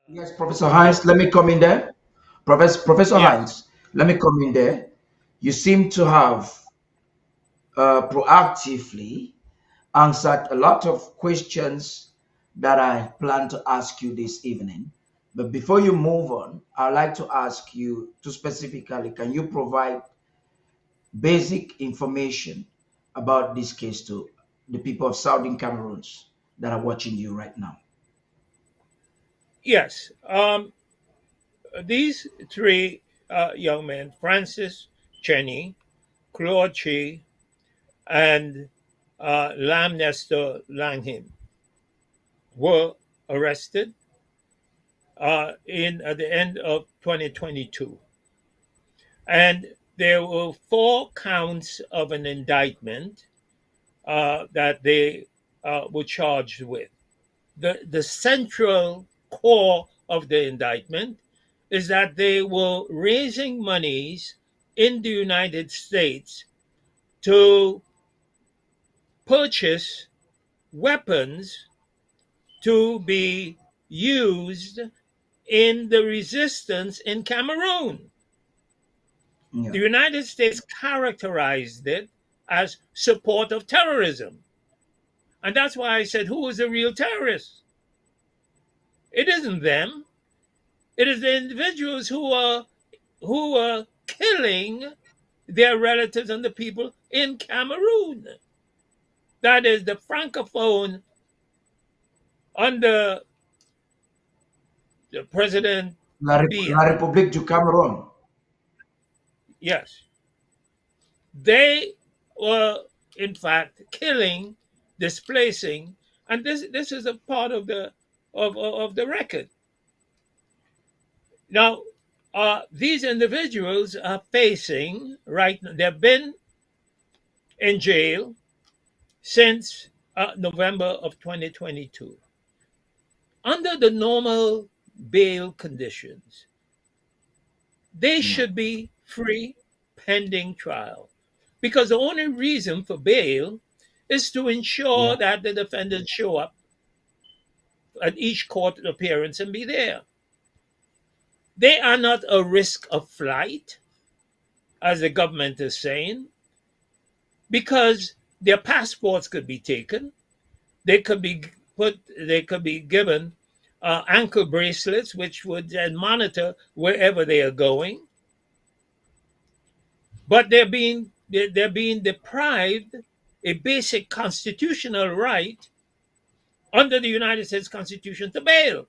Yes, Professor Hinds, let me come in there. Professor Yes, Hinds, let me come in there. You seem to have proactively answered a lot of questions that I plan to ask you this evening. But before you move on, I'd like to ask you to specifically, can you provide basic information about this case to the people of Southern Cameroons that are watching you right now? yes. These three young men, Francis Cheney, Claude Chi, and Lam Nestor Langham, were arrested in at the end of 2022, and there were four counts of an indictment that they were charged with. The central core of the indictment is that they were raising monies in the United States to purchase weapons to be used in the resistance in Cameroon. Yeah. The United States characterized it as support of terrorism. And that's why I said, who is the real terrorist? It isn't them. It is the individuals who are killing their relatives and the people in Cameroon. That is the francophone under the President La Biya. République du Cameroun. Yes, they were in fact killing, displacing, and this is a part of the record. Now, these individuals are facing right now. They've been in jail since November of 2022. Under the normal bail conditions, they Yeah. should be free pending trial, because the only reason for bail is to ensure Yeah. that the defendants show up at each court appearance and be there. They are not a risk of flight, as the government is saying, because their passports could be taken. They could be They could be given ankle bracelets, which would then monitor wherever they are going. But they're being deprived a basic constitutional right under the United States Constitution to bail,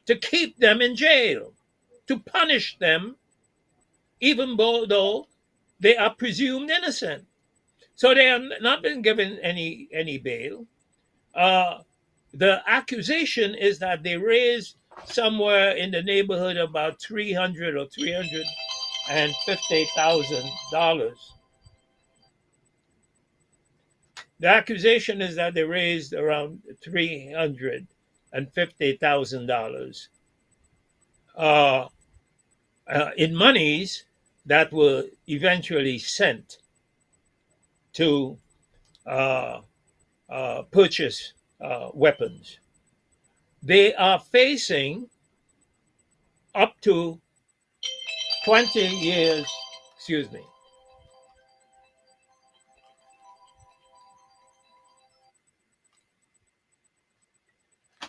to keep them in jail, to punish them, even though they are presumed innocent. So they have not been given any bail. Uh, the accusation is that they raised somewhere in the neighborhood of about 300 or $350,000. The accusation is that they raised around $350,000 uh, in monies that were eventually sent to uh, purchase weapons. They are facing up to 20 years, excuse me,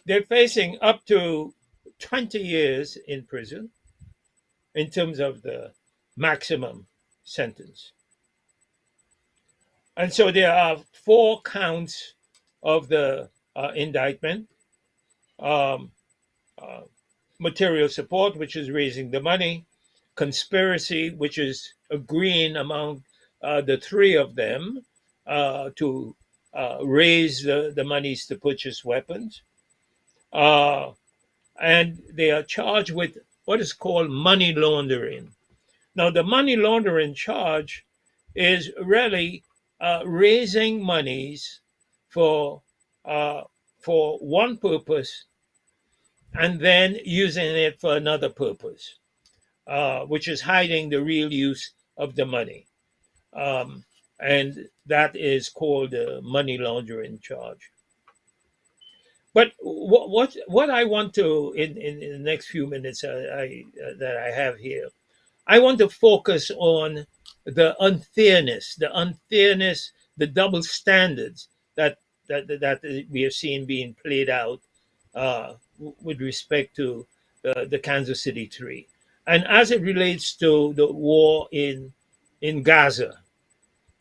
they're facing up to 20 years in prison in terms of the maximum sentence. And so there are four counts of the indictment: um, uh, material support, which is raising the money; conspiracy, which is agreeing among the three of them to raise the monies to purchase weapons; uh, and they are charged with what is called money laundering. Now, the money laundering charge is really raising monies for uh, for one purpose and then using it for another purpose, which is hiding the real use of the money, um, and that is called the money laundering charge. But what I want to in the next few minutes that I have here, I want to focus on the unfairness, the double standards that we have seen being played out with respect to the Kansas City Three, and as it relates to the war in Gaza.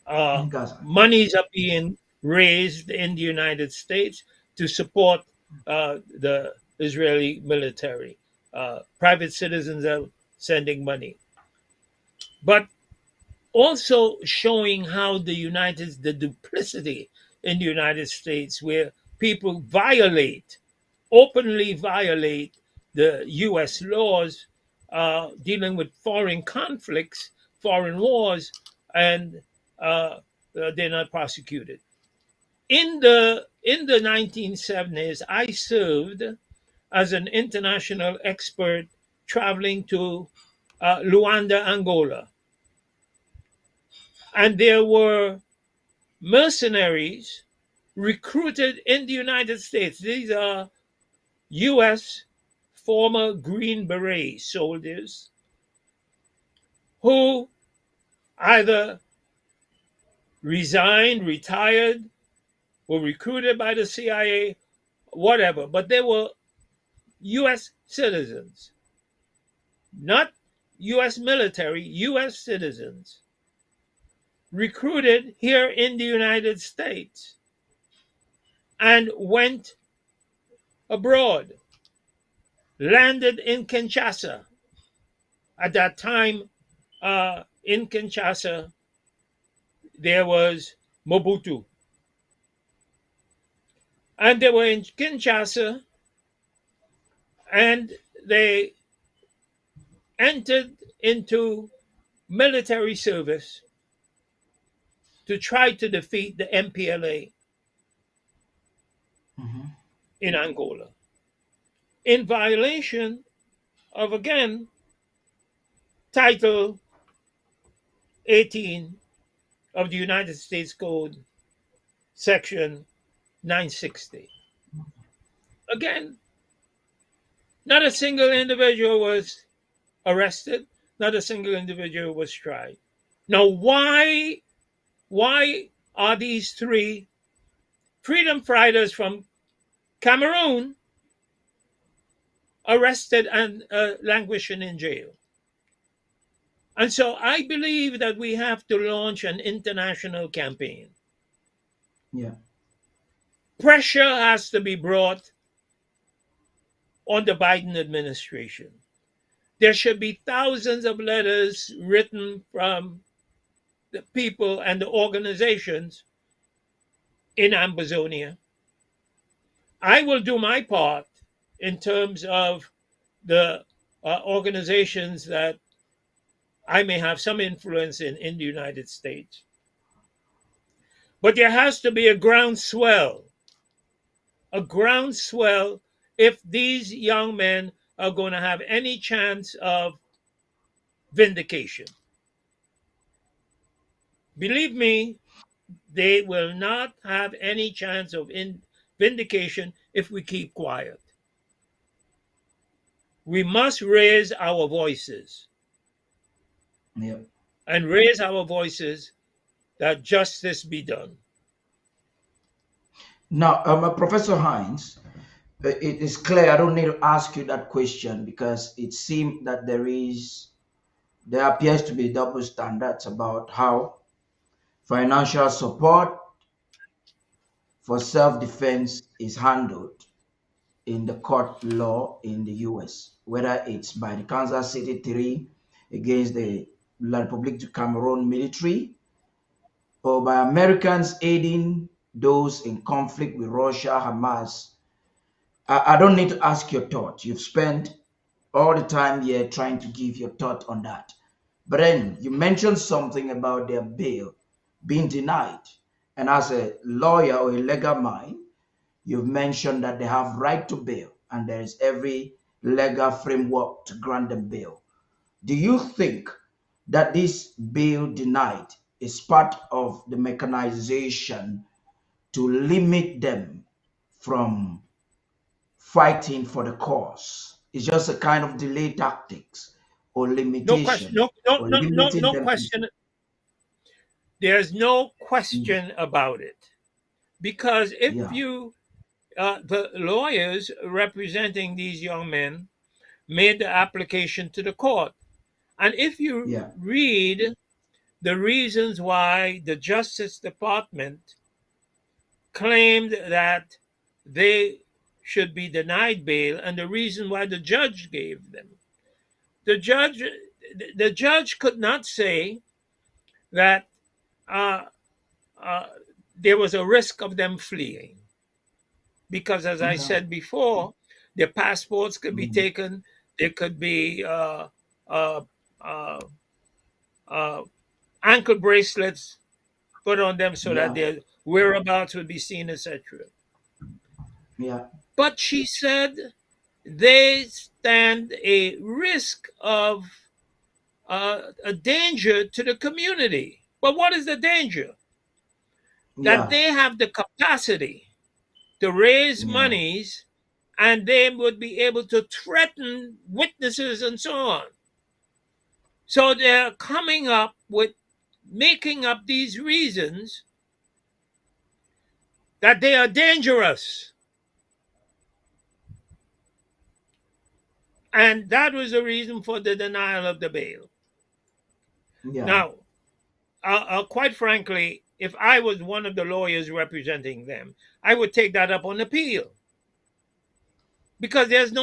in Gaza. Monies are being raised in the United States to support the Israeli military. Private citizens are sending money, but also showing how the duplicity in the United States, where people openly violate the U.S. laws dealing with foreign conflicts, foreign wars, and they're not prosecuted. In the 1970s, I served as an international expert traveling to Luanda, Angola, and there were mercenaries recruited in the United States. These are U.S. former Green Beret soldiers who either resigned, retired, were recruited by the CIA, whatever, but they were U.S. citizens, not U.S. military, U.S. citizens, recruited here in the United States and went abroad, landed in Kinshasa. At that time, in Kinshasa, there was Mobutu. And they were in Kinshasa and they entered into military service to try to defeat the MPLA Mhm. in Angola, in violation of, again, Title 18 of the United States Code, Section 960. Again, not a single individual was arrested, not a single individual was tried. Now, why are these three freedom fighters from Cameroon arrested and languishing in jail? And so I believe that we have to launch an international campaign. Yeah. Pressure has to be brought on the Biden administration. There should be thousands of letters written from the people and the organizations in Ambazonia. I will do my part in terms of the organizations that I may have some influence in the United States. But there has to be a groundswell if these young men are going to have any chance of vindication. Believe me, they will not have any chance of vindication if we keep quiet. We must raise our voices Yeah. and raise our voices that justice be done. Now, Professor Hinds, it is clear I don't need to ask you that question because it seems that there appears to be double standards about how financial support for self-defense is handled in the court law in the US, whether it's by the Kansas City Three against the La République du Cameroon military or by Americans aiding those in conflict with Russia, Hamas. I don't need to ask your thought. You've spent all the time here trying to give your thought on that. But then you mentioned something about their bail being denied. And as a lawyer or a legal mind, you've mentioned that they have right to bail and there is every legal framework to grant them bail. Do you think that this bail denied is part of the mechanization to limit them from fighting for the cause. It's just a kind of delay tactics or No question. limitation No, no, or no, no, limiting no them. question. There's no Mm, question about it. Because if yeah, you, the lawyers representing these young men made the application to the court. And if you yeah, read the reasons why the Justice Department claimed that they should be denied bail and the reason why the judge gave them, the judge the judge could not say that uh, uh, there was a risk of them fleeing because, as I yeah, said before, their passports could be mm, taken. There could be uh, uh, uh, ankle bracelets put on them so that yeah, their whereabouts would be seen, etc. yeah, But she said they stand a risk of a danger to the community. But what is the danger? That yeah, they have the capacity to raise yeah, monies and they would be able to threaten witnesses and so on. So they're coming up with making up these reasons that they are dangerous. And that was the reason for the denial of the bail. yeah, Now, quite frankly, if I was one of the lawyers representing them, I would take that up on appeal because there is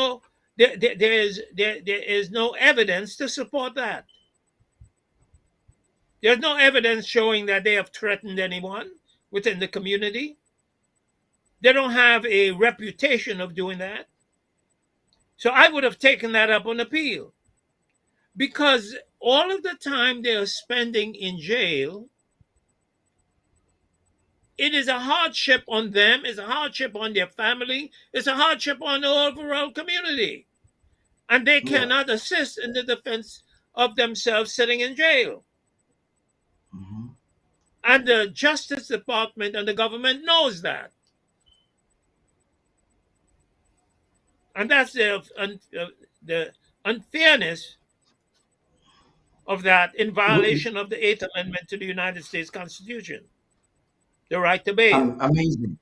no evidence to support that. There's no evidence showing that they have threatened anyone within the community. They don't have a reputation of doing that. So I would have taken that up on appeal because all of the time they are spending in jail, it is a hardship on them, it's a hardship on their family, it's a hardship on the overall community. And they yeah, cannot assist in the defense of themselves sitting in jail. mhm. And the Justice Department and the government knows that. And that's the unfairness of that in We- violation of the Eighth Amendment to the United States Constitution, the right to bail. Amazing.